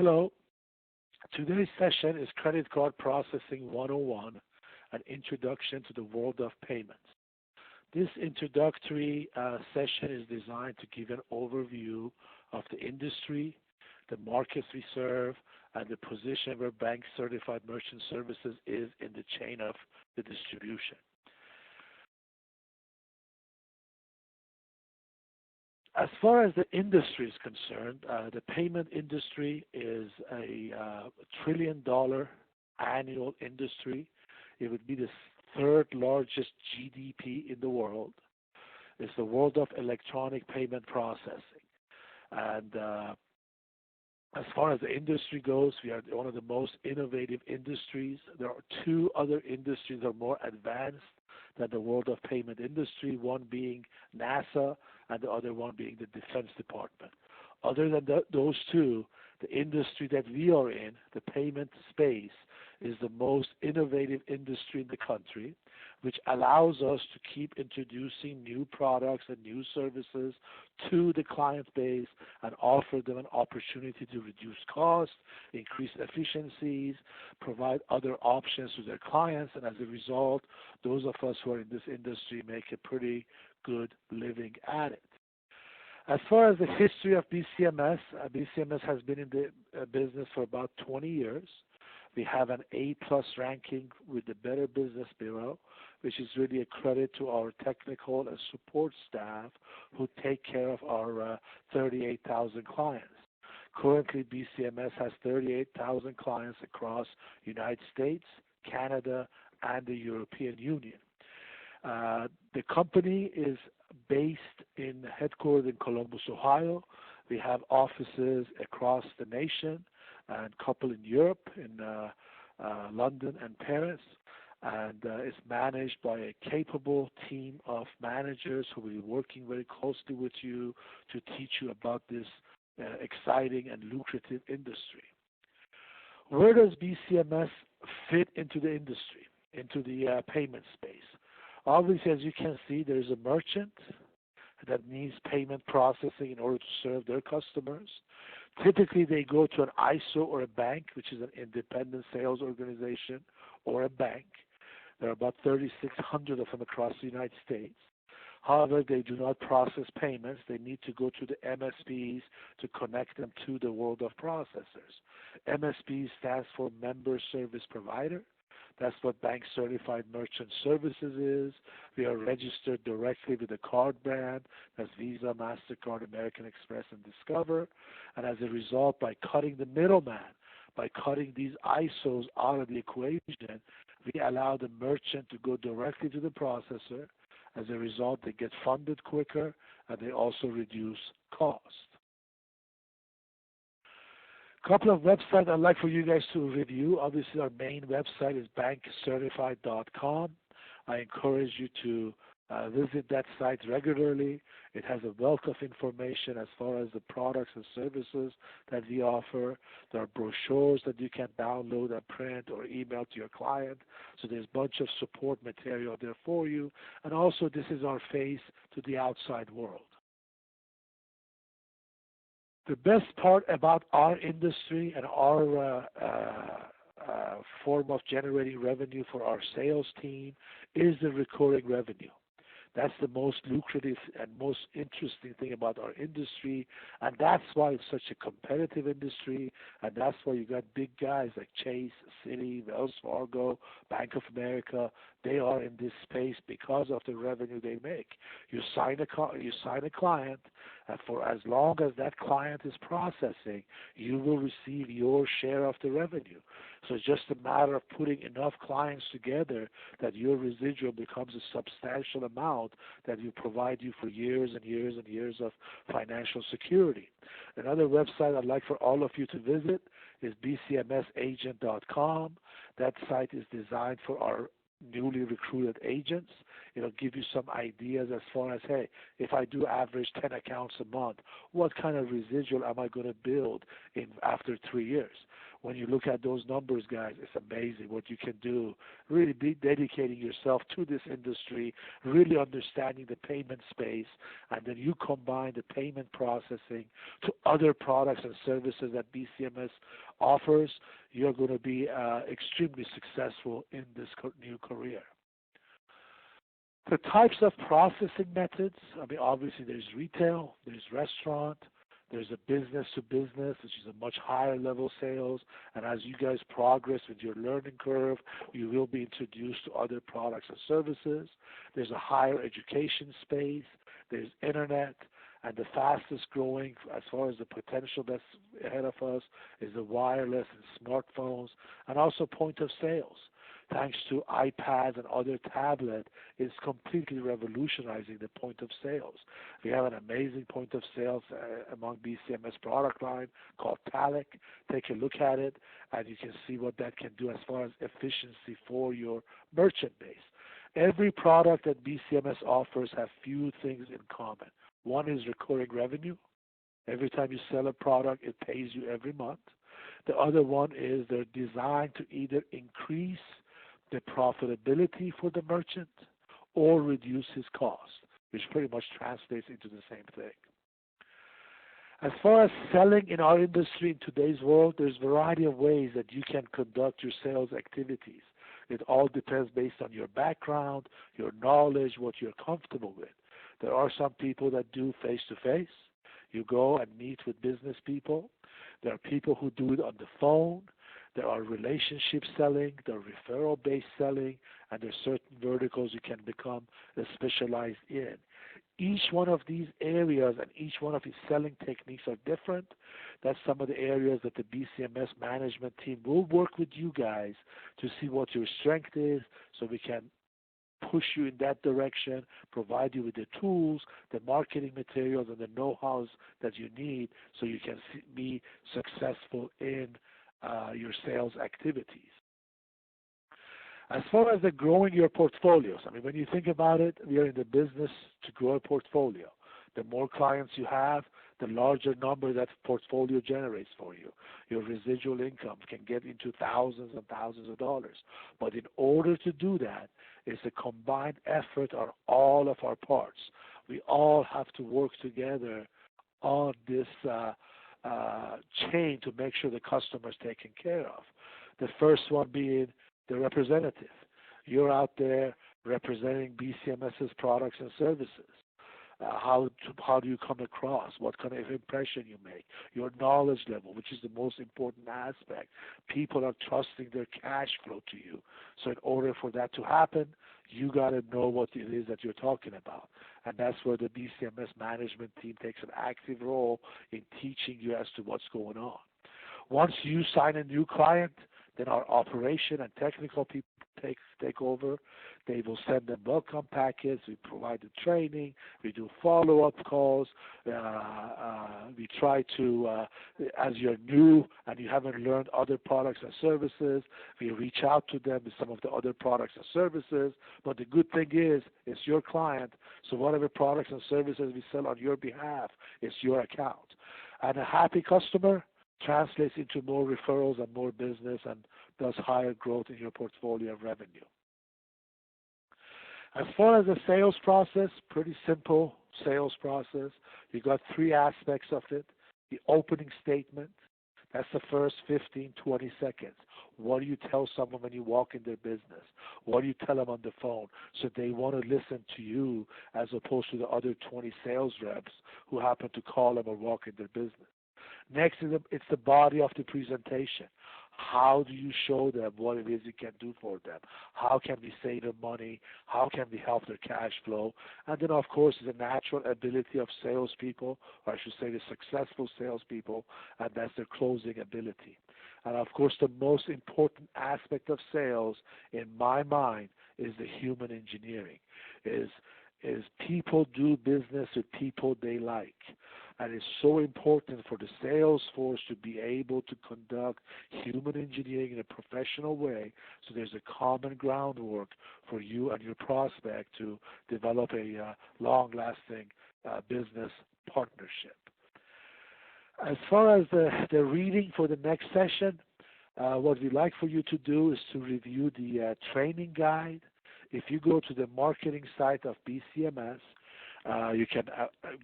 Hello. Today's session is Credit Card Processing 101, an introduction to the world of payments. This introductory session is designed to give an overview of the industry, the markets we serve, and the position where Bank Certified Merchant Services is in the chain of the distribution. As far as the industry is concerned, the payment industry is a $1 trillion annual industry. It would be the third largest GDP in the world. It's the world of electronic payment processing. And as far as the industry goes, we are one of the most innovative industries. There are two other industries that are more advanced than the world of payment industry, one being NASA and the other one being the Defense Department. Other than those two, the industry that we are in, the payment space, is the most innovative industry in the country, which allows us to keep introducing new products and new services to the client base and offer them an opportunity to reduce costs, increase efficiencies, provide other options to their clients, and as a result, those of us who are in this industry make a pretty good living at it. As far as the history of BCMS, BCMS has been in the business for about 20 years. We have an A-plus ranking with the Better Business Bureau, which is really a credit to our technical and support staff who take care of our 38,000 clients. Currently, BCMS has 38,000 clients across the United States, Canada, and the European Union. The company is headquartered in Columbus, Ohio. We have offices across the nation and a couple in Europe, in London and Paris, and it's managed by a capable team of managers who will be working very closely with you to teach you about this exciting and lucrative industry. Where does BCMS fit into the industry, into the payment space? Obviously, as you can see, there's a merchant that needs payment processing in order to serve their customers. Typically, they go to an ISO or a bank, which is an independent sales organization, or a bank. There are about 3,600 of them across the United States. However, they do not process payments. They need to go to the MSPs to connect them to the world of processors. MSP stands for Member Service Provider. That's what Bank Certified Merchant Services is. We are registered directly with the card brand. That's Visa, MasterCard, American Express, and Discover. And as a result, by cutting the middleman, by cutting these ISOs out of the equation, we allow the merchant to go directly to the processor. As a result, they get funded quicker, and they also reduce cost. A couple of websites I'd like for you guys to review. Obviously, our main website is bankcertified.com. I encourage you to visit that site regularly. It has a wealth of information as far as the products and services that we offer. There are brochures that you can download and print or email to your client. So there's a bunch of support material there for you. And also, this is our face to the outside world. The best part about our industry and our form of generating revenue for our sales team is the recurring revenue. That's the most lucrative and most interesting thing about our industry, and that's why it's such a competitive industry, and that's why you got big guys like Chase, Citi, Wells Fargo, Bank of America. They are in this space because of the revenue they make. You sign a client, and for as long as that client is processing, you will receive your share of the revenue. So it's just a matter of putting enough clients together that your residual becomes a substantial amount that will provide you for years and years and years of financial security. Another website I'd like for all of you to visit is bcmsagent.com. That site is designed for our newly recruited agents. It'll give you some ideas as far as, hey, if I do average 10 accounts a month, what kind of residual am I going to build in after 3 years? When you look at those numbers, guys, it's amazing what you can do. Really be dedicating yourself to this industry, really understanding the payment space, and then you combine the payment processing to other products and services that BCMS offers, you're going to be extremely successful in this new career. The types of processing methods, I mean, obviously there's retail, there's restaurant, there's a business to business, which is a much higher level sales. And as you guys progress with your learning curve, you will be introduced to other products and services. There's a higher education space. There's internet. And the fastest growing, as far as the potential that's ahead of us, is the wireless and smartphones, and also point of sales. Thanks to iPads and other tablets, it's completely revolutionizing the point of sales. We have an amazing point of sales among BCMS product line called Talic. Take a look at it, and you can see what that can do as far as efficiency for your merchant base. Every product that BCMS offers have few things in common. One is recurring revenue. Every time you sell a product, it pays you every month. The other one is they're designed to either increase the profitability for the merchant or reduce his cost, which pretty much translates into the same thing. As far as selling in our industry in today's world, there's a variety of ways that you can conduct your sales activities. It all depends based on your background, your knowledge, what you're comfortable with. There are some people that do face-to-face. You go and meet with business people. There are people who do it on the phone. There are relationship selling, there are referral-based selling, and there are certain verticals you can become specialized in. Each one of these areas and each one of these selling techniques are different. That's some of the areas that the BCMS management team will work with you guys to see what your strength is so we can push you in that direction, provide you with the tools, the marketing materials, and the know-hows that you need so you can be successful in your sales activities. As far as the growing your portfolios, I mean, when you think about it, we are in the business to grow a portfolio. The more clients you have, the larger number that portfolio generates for you. Your residual income can get into thousands and thousands of dollars. But in order to do that, it's a combined effort on all of our parts. We all have to work together on this chain to make sure the customer is taken care of. The first one being the representative. You're out there representing BCMS's products and services. How do you come across? What kind of impression you make? Your knowledge level, which is the most important aspect. People are trusting their cash flow to you. So in order for that to happen, you got to know what it is that you're talking about. And that's where the BCMS management team takes an active role in teaching you as to what's going on. Once you sign a new client, then our operation and technical people take over. They will send them welcome packets. We provide the training. We do follow-up calls. We try to, as you're new and you haven't learned other products and services, we reach out to them with some of the other products and services. But the good thing is, it's your client, so whatever products and services we sell on your behalf, it's your account. And a happy customer translates into more referrals and more business and thus higher growth in your portfolio of revenue. As far as the sales process, pretty simple sales process. You got three aspects of it. The opening statement, that's the first 15, 20 seconds. What do you tell someone when you walk in their business? What do you tell them on the phone? So they want to listen to you as opposed to the other 20 sales reps who happen to call them or walk in their business. Next, it's the body of the presentation. How do you show them what it is you can do for them? How can we save them money? How can we help their cash flow? And then, of course, the natural ability of salespeople, or I should say the successful salespeople, and that's their closing ability. And, of course, the most important aspect of sales, in my mind, is the human engineering, is people do business with people they like. And it's so important for the sales force to be able to conduct human engineering in a professional way, so there's a common groundwork for you and your prospect to develop a long-lasting business partnership. As far as the reading for the next session, what we'd like for you to do is to review the training guide. If you go to the marketing site of BCMS, you can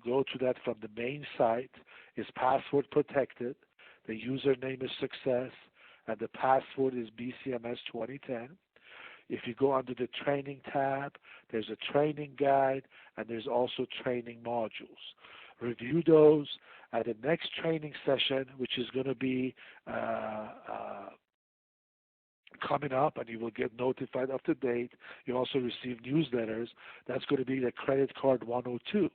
go to that from the main site. It's password protected. The username is success, and the password is BCMS 2010. If you go under the training tab, there's a training guide, and there's also training modules. Review those. At the next training session, which is going to be coming up, and you will get notified of the date. You also receive newsletters. That's going to be the Credit Card 102.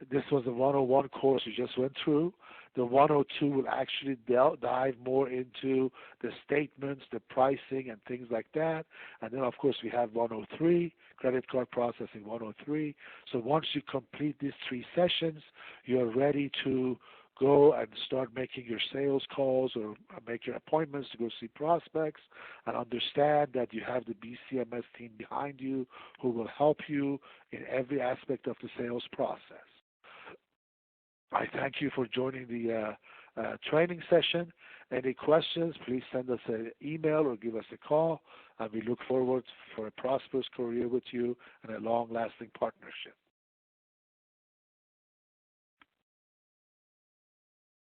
This was the 101 course we just went through. The 102 will actually dive more into the statements, the pricing, and things like that. And then, of course, we have 103, Credit Card Processing 103. So once you complete these 3 sessions, you're ready to go and start making your sales calls or make your appointments to go see prospects, and understand that you have the BCMS team behind you who will help you in every aspect of the sales process. I thank you for joining the training session. Any questions, please send us an email or give us a call, and we look forward for a prosperous career with you and a long-lasting partnership.